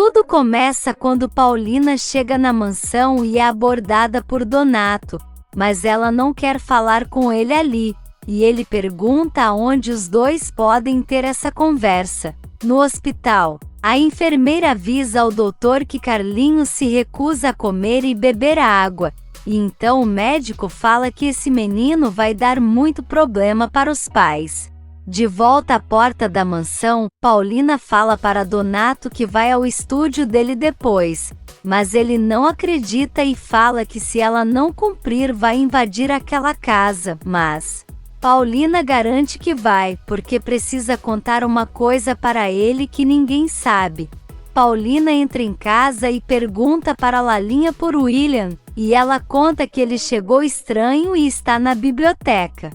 Tudo começa quando Paulina chega na mansão e é abordada por Donato, mas ela não quer falar com ele ali, e ele pergunta aonde os dois podem ter essa conversa. No hospital, a enfermeira avisa ao doutor que Carlinhos se recusa a comer e beber água, e então o médico fala que esse menino vai dar muito problema para os pais. De volta à porta da mansão, Paulina fala para Donato que vai ao estúdio dele depois, mas ele não acredita e fala que se ela não cumprir vai invadir aquela casa, mas Paulina garante que vai, porque precisa contar uma coisa para ele que ninguém sabe. Paulina entra em casa e pergunta para Lalinha por William, e ela conta que ele chegou estranho e está na biblioteca.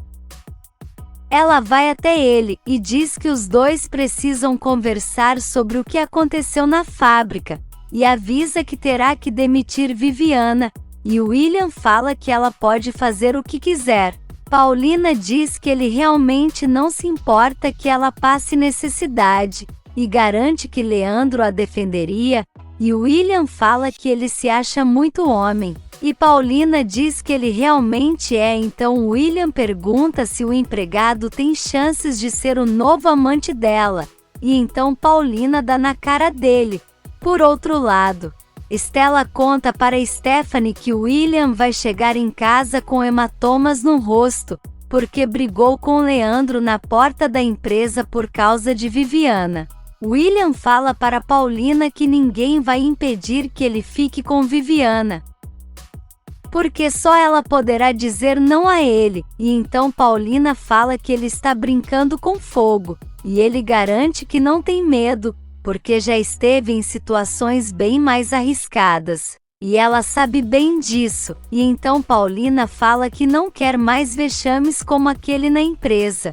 Ela vai até ele e diz que os dois precisam conversar sobre o que aconteceu na fábrica, e avisa que terá que demitir Viviana, e William fala que ela pode fazer o que quiser. Paulina diz que ele realmente não se importa que ela passe necessidade, e garante que Leandro a defenderia, e William fala que ele se acha muito homem. E Paulina diz que ele realmente é, então William pergunta se o empregado tem chances de ser o novo amante dela, e então Paulina dá na cara dele. Por outro lado, Stella conta para Stephanie que William vai chegar em casa com hematomas no rosto, porque brigou com Leandro na porta da empresa por causa de Viviana. William fala para Paulina que ninguém vai impedir que ele fique com Viviana, porque só ela poderá dizer não a ele, e então Paulina fala que ele está brincando com fogo, e ele garante que não tem medo, porque já esteve em situações bem mais arriscadas, e ela sabe bem disso, e então Paulina fala que não quer mais vexames como aquele na empresa.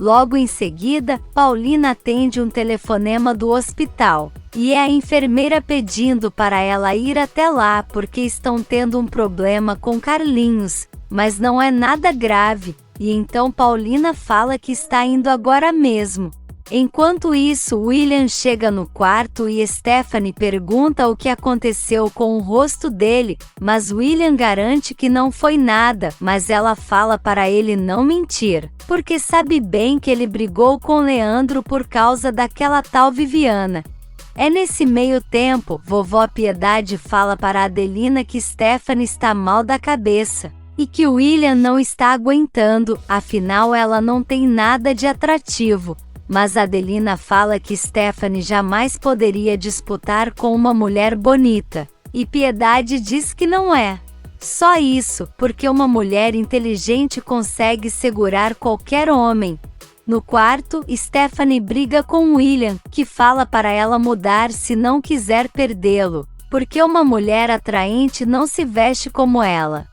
Logo em seguida, Paulina atende um telefonema do hospital, e é a enfermeira pedindo para ela ir até lá porque estão tendo um problema com Carlinhos, mas não é nada grave, e então Paulina fala que está indo agora mesmo. Enquanto isso, William chega no quarto e Stephanie pergunta o que aconteceu com o rosto dele, mas William garante que não foi nada, mas ela fala para ele não mentir, porque sabe bem que ele brigou com Leandro por causa daquela tal Viviana. É nesse meio tempo, vovó Piedade fala para Adelina que Stephanie está mal da cabeça, e que William não está aguentando, afinal ela não tem nada de atrativo. Mas Adelina fala que Stephanie jamais poderia disputar com uma mulher bonita, e Piedade diz que não é só isso, porque uma mulher inteligente consegue segurar qualquer homem. No quarto, Stephanie briga com William, que fala para ela mudar se não quiser perdê-lo, porque uma mulher atraente não se veste como ela.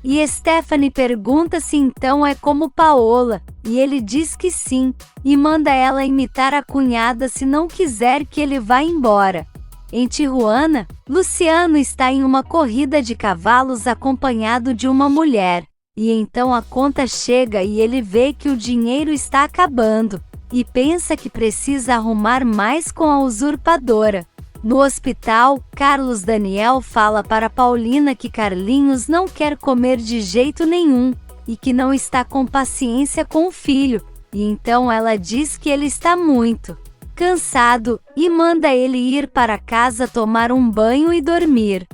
E Stephanie pergunta se então é como Paola, e ele diz que sim, e manda ela imitar a cunhada se não quiser que ele vá embora. Em Tijuana, Luciano está em uma corrida de cavalos acompanhado de uma mulher, e então a conta chega e ele vê que o dinheiro está acabando, e pensa que precisa arrumar mais com a usurpadora. No hospital, Carlos Daniel fala para Paulina que Carlinhos não quer comer de jeito nenhum, e que não está com paciência com o filho, e então ela diz que ele está muito cansado, e manda ele ir para casa tomar um banho e dormir.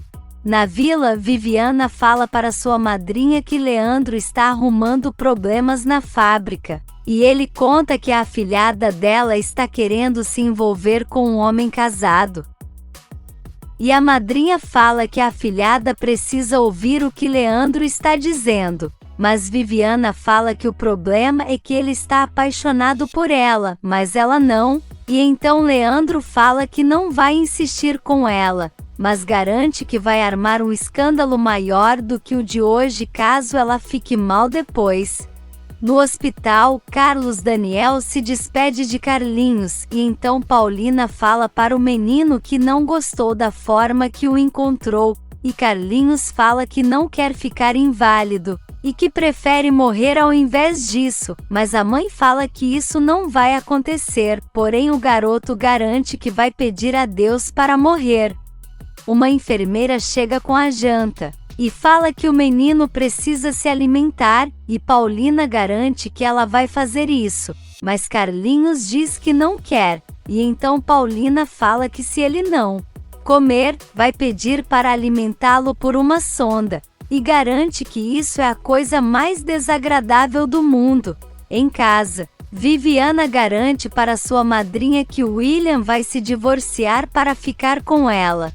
Na vila, Viviana fala para sua madrinha que Leandro está arrumando problemas na fábrica, e ele conta que a afilhada dela está querendo se envolver com um homem casado. E a madrinha fala que a afilhada precisa ouvir o que Leandro está dizendo, mas Viviana fala que o problema é que ele está apaixonado por ela, mas ela não, e então Leandro fala que não vai insistir com ela, mas garante que vai armar um escândalo maior do que o de hoje caso ela fique mal depois. No hospital, Carlos Daniel se despede de Carlinhos, e então Paulina fala para o menino que não gostou da forma que o encontrou, e Carlinhos fala que não quer ficar inválido, e que prefere morrer ao invés disso, mas a mãe fala que isso não vai acontecer, porém o garoto garante que vai pedir a Deus para morrer. Uma enfermeira chega com a janta e fala que o menino precisa se alimentar, e Paulina garante que ela vai fazer isso, mas Carlinhos diz que não quer, e então Paulina fala que se ele não comer, vai pedir para alimentá-lo por uma sonda, e garante que isso é a coisa mais desagradável do mundo. Em casa, Viviana garante para sua madrinha que William vai se divorciar para ficar com ela.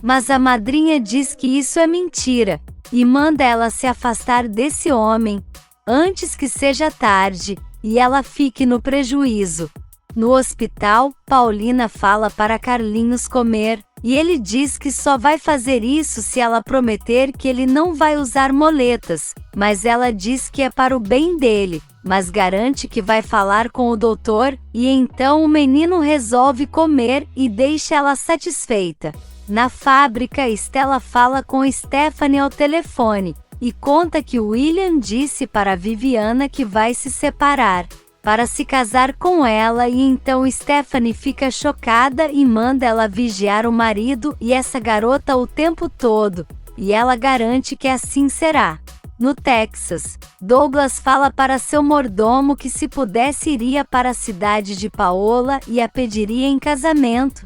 Mas a madrinha diz que isso é mentira, e manda ela se afastar desse homem, antes que seja tarde, e ela fique no prejuízo. No hospital, Paulina fala para Carlinhos comer, e ele diz que só vai fazer isso se ela prometer que ele não vai usar moletas, mas ela diz que é para o bem dele, mas garante que vai falar com o doutor, e então o menino resolve comer e deixa ela satisfeita. Na fábrica, Stella fala com Stephanie ao telefone, e conta que William disse para Viviana que vai se separar para se casar com ela, e então Stephanie fica chocada e manda ela vigiar o marido e essa garota o tempo todo, e ela garante que assim será. No Texas, Douglas fala para seu mordomo que se pudesse iria para a cidade de Paola e a pediria em casamento.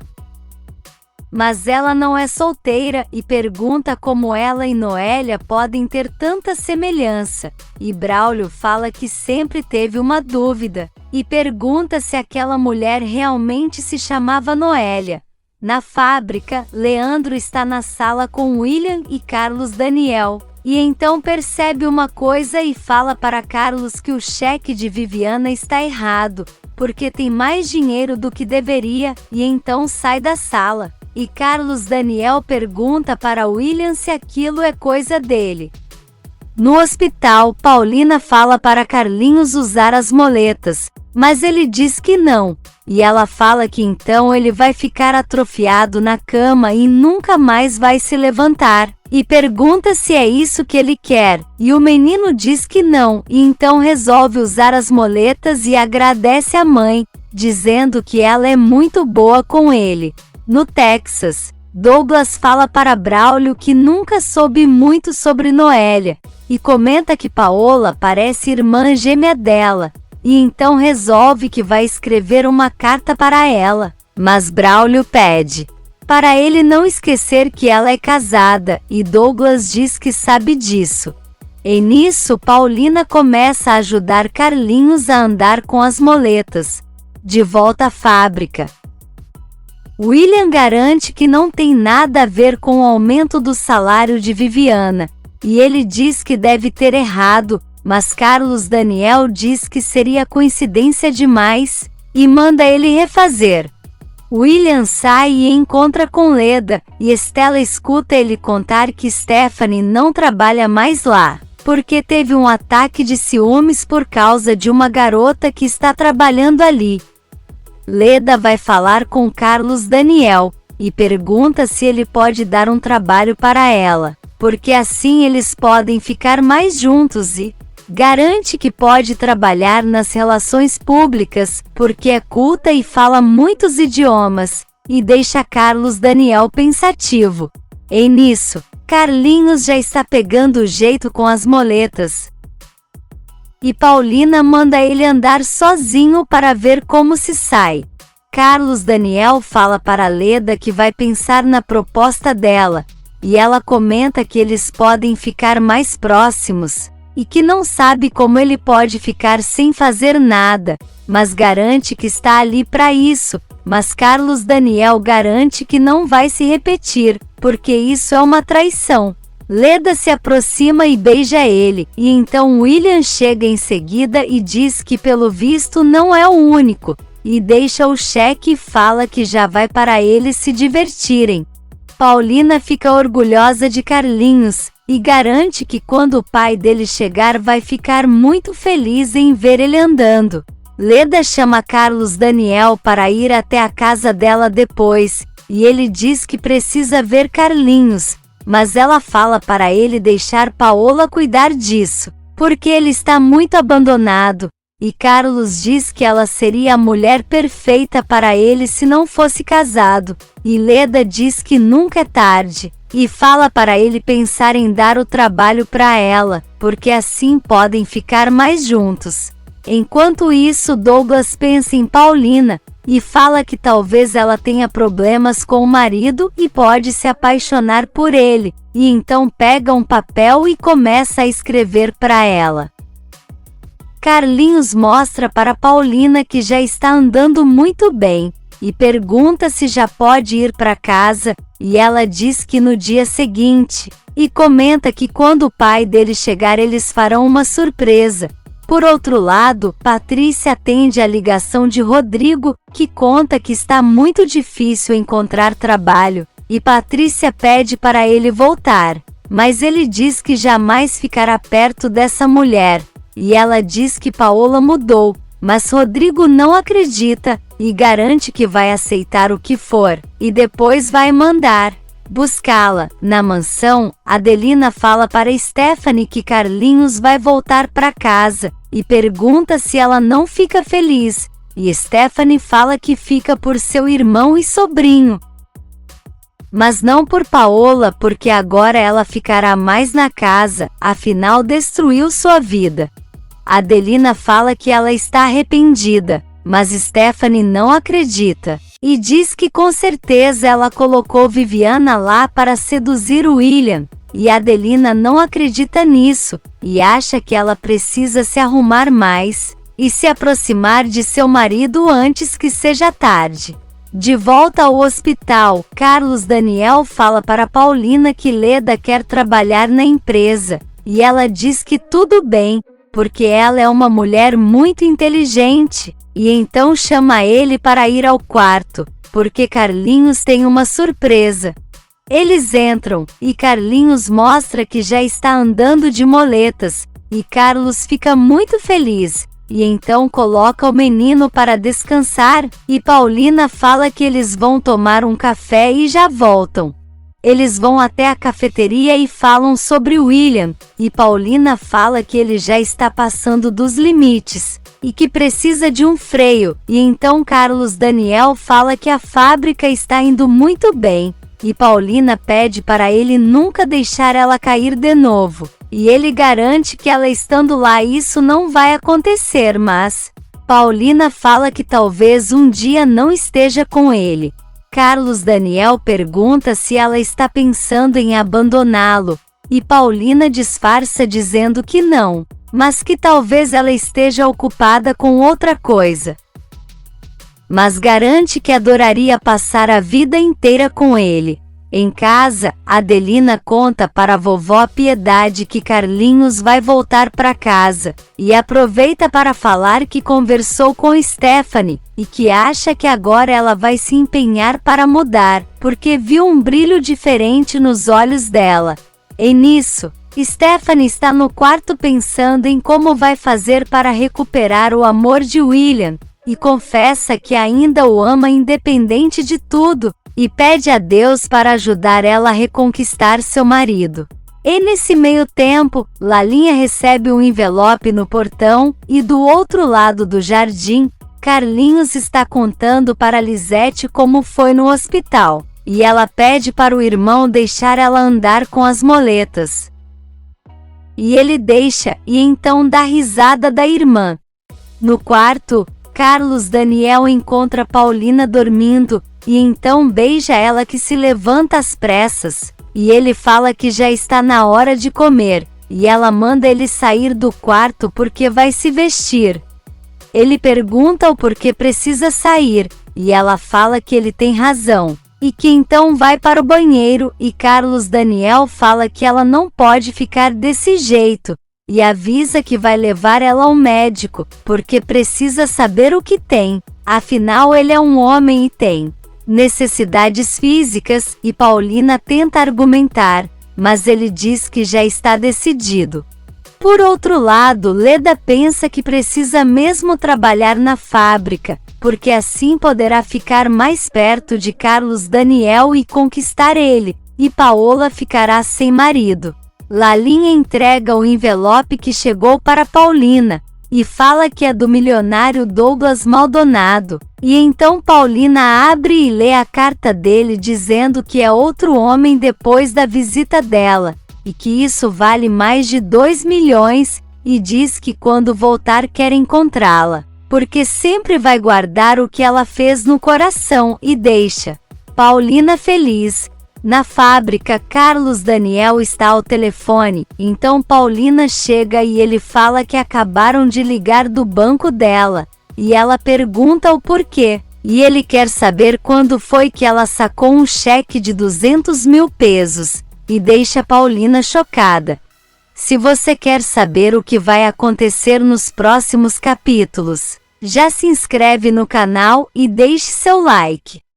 Mas ela não é solteira e pergunta como ela e Noélia podem ter tanta semelhança, e Braulio fala que sempre teve uma dúvida, e pergunta se aquela mulher realmente se chamava Noélia. Na fábrica, Leandro está na sala com William e Carlos Daniel, e então percebe uma coisa e fala para Carlos que o cheque de Viviana está errado, porque tem mais dinheiro do que deveria, e então sai da sala. E Carlos Daniel pergunta para William se aquilo é coisa dele. No hospital, Paulina fala para Carlinhos usar as moletas, mas ele diz que não, e ela fala que então ele vai ficar atrofiado na cama e nunca mais vai se levantar, e pergunta se é isso que ele quer, e o menino diz que não, e então resolve usar as moletas e agradece a mãe, dizendo que ela é muito boa com ele. No Texas, Douglas fala para Braulio que nunca soube muito sobre Noélia, e comenta que Paola parece irmã gêmea dela, e então resolve que vai escrever uma carta para ela, mas Braulio pede para ele não esquecer que ela é casada, e Douglas diz que sabe disso. E nisso, Paulina começa a ajudar Carlinhos a andar com as moletas. De volta à fábrica, William garante que não tem nada a ver com o aumento do salário de Viviana, e ele diz que deve ter errado, mas Carlos Daniel diz que seria coincidência demais, e manda ele refazer. William sai e encontra com Leda, e Stella escuta ele contar que Stephanie não trabalha mais lá, porque teve um ataque de ciúmes por causa de uma garota que está trabalhando ali. Leda vai falar com Carlos Daniel, e pergunta se ele pode dar um trabalho para ela, porque assim eles podem ficar mais juntos, e garante que pode trabalhar nas relações públicas, porque é culta e fala muitos idiomas, e deixa Carlos Daniel pensativo. E nisso, Carlinhos já está pegando o jeito com as moletas, e Paulina manda ele andar sozinho para ver como se sai. Carlos Daniel fala para Leda que vai pensar na proposta dela, e ela comenta que eles podem ficar mais próximos, e que não sabe como ele pode ficar sem fazer nada, mas garante que está ali para isso, mas Carlos Daniel garante que não vai se repetir, porque isso é uma traição. Leda se aproxima e beija ele, e então William chega em seguida e diz que pelo visto não é o único, e deixa o cheque e fala que já vai para eles se divertirem. Paulina fica orgulhosa de Carlinhos, e garante que quando o pai dele chegar vai ficar muito feliz em ver ele andando. Leda chama Carlos Daniel para ir até a casa dela depois, e ele diz que precisa ver Carlinhos, mas ela fala para ele deixar Paola cuidar disso, porque ele está muito abandonado, e Carlos diz que ela seria a mulher perfeita para ele se não fosse casado, e Leda diz que nunca é tarde, e fala para ele pensar em dar o trabalho para ela, porque assim podem ficar mais juntos. Enquanto isso, Douglas pensa em Paulina, e fala que talvez ela tenha problemas com o marido e pode se apaixonar por ele, e então pega um papel e começa a escrever para ela. Carlinhos mostra para Paulina que já está andando muito bem, e pergunta se já pode ir para casa, e ela diz que no dia seguinte, e comenta que quando o pai dele chegar eles farão uma surpresa. Por outro lado, Patrícia atende a ligação de Rodrigo, que conta que está muito difícil encontrar trabalho, e Patrícia pede para ele voltar, mas ele diz que jamais ficará perto dessa mulher, e ela diz que Paola mudou, mas Rodrigo não acredita, e garante que vai aceitar o que for, e depois vai mandar buscá-la. Na mansão, Adelina fala para Stephanie que Carlinhos vai voltar para casa, e pergunta se ela não fica feliz, e Stephanie fala que fica por seu irmão e sobrinho, mas não por Paola, porque agora ela ficará mais na casa, afinal destruiu sua vida. Adelina fala que ela está arrependida, mas Stephanie não acredita, e diz que com certeza ela colocou Viviana lá para seduzir William, e Adelina não acredita nisso, e acha que ela precisa se arrumar mais, e se aproximar de seu marido antes que seja tarde. De volta ao hospital, Carlos Daniel fala para Paulina que Leda quer trabalhar na empresa, e ela diz que tudo bem, porque ela é uma mulher muito inteligente, e então chama ele para ir ao quarto, porque Carlinhos tem uma surpresa. Eles entram, e Carlinhos mostra que já está andando de moletas, e Carlos fica muito feliz, e então coloca o menino para descansar, e Paulina fala que eles vão tomar um café e já voltam. Eles vão até a cafeteria e falam sobre William, e Paulina fala que ele já está passando dos limites, e que precisa de um freio, e então Carlos Daniel fala que a fábrica está indo muito bem, e Paulina pede para ele nunca deixar ela cair de novo, e ele garante que ela estando lá isso não vai acontecer, mas Paulina fala que talvez um dia não esteja com ele. Carlos Daniel pergunta se ela está pensando em abandoná-lo, e Paulina disfarça dizendo que não, mas que talvez ela esteja ocupada com outra coisa. Mas garante que adoraria passar a vida inteira com ele. Em casa, Adelina conta para a vovó Piedade que Carlinhos vai voltar para casa, e aproveita para falar que conversou com Stephanie, e que acha que agora ela vai se empenhar para mudar, porque viu um brilho diferente nos olhos dela. E nisso, Stephanie está no quarto pensando em como vai fazer para recuperar o amor de William, e confessa que ainda o ama independente de tudo, e pede a Deus para ajudar ela a reconquistar seu marido. E nesse meio tempo, Lalinha recebe um envelope no portão, e do outro lado do jardim, Carlinhos está contando para Lisete como foi no hospital, e ela pede para o irmão deixar ela andar com as moletas. E ele deixa, e então dá risada da irmã. No quarto, Carlos Daniel encontra Paulina dormindo, e então beija ela que se levanta às pressas, e ele fala que já está na hora de comer, e ela manda ele sair do quarto porque vai se vestir. Ele pergunta o porquê precisa sair, e ela fala que ele tem razão, e que então vai para o banheiro, e Carlos Daniel fala que ela não pode ficar desse jeito, e avisa que vai levar ela ao médico, porque precisa saber o que tem, afinal ele é um homem e tem necessidades físicas, e Paulina tenta argumentar, mas ele diz que já está decidido. Por outro lado, Leda pensa que precisa mesmo trabalhar na fábrica, porque assim poderá ficar mais perto de Carlos Daniel e conquistar ele, e Paola ficará sem marido. Lalinha entrega o envelope que chegou para Paulina e fala que é do milionário Douglas Maldonado. E então Paulina abre e lê a carta dele dizendo que é outro homem depois da visita dela, e que isso vale mais de 2 milhões, e diz que quando voltar quer encontrá-la, porque sempre vai guardar o que ela fez no coração, e deixa Paulina feliz. Na fábrica, Carlos Daniel está ao telefone, então Paulina chega e ele fala que acabaram de ligar do banco dela, e ela pergunta o porquê, e ele quer saber quando foi que ela sacou um cheque de 200 mil pesos, e deixa Paulina chocada. Se você quer saber o que vai acontecer nos próximos capítulos, já se inscreve no canal e deixe seu like.